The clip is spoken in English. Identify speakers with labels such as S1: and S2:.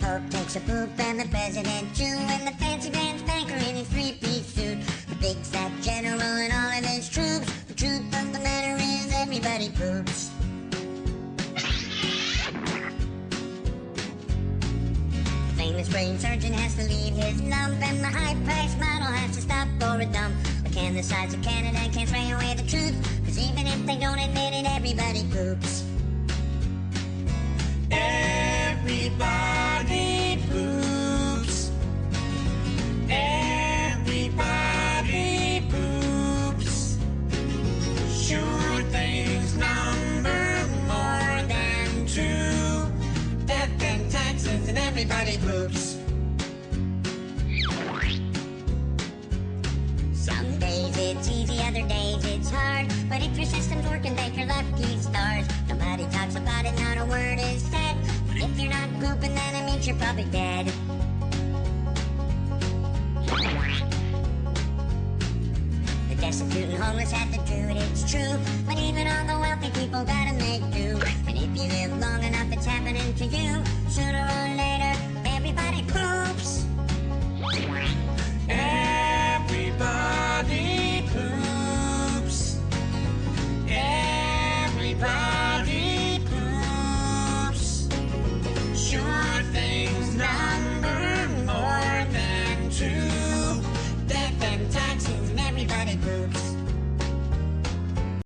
S1: Pope takes a poop and the president too, and the fancy pants banker in his three-piece suit, the big fat general and all of his troops. The truth of the matter is everybody poops. The famous brain surgeon has to leave his lump, and the high-priced model has to stop for a dump. But can the size of Canada can't spray away the truth, 'cause even if they don't admit it, everybody poops.
S2: Everybody poops. Everybody poops. Sure things number more than two. Death and taxes and everybody poops.
S1: Some days it's easy, other days it's hard, but if your system's working, thank your lucky stars. Nobody talks about it, not a word is said. But if you're not pooping, then it means you're probably dead. The destitute and homeless have to do it, it's true, but even all the wealthy people gotta make do. And if you live long enough, it's happening to you. Sooner or later,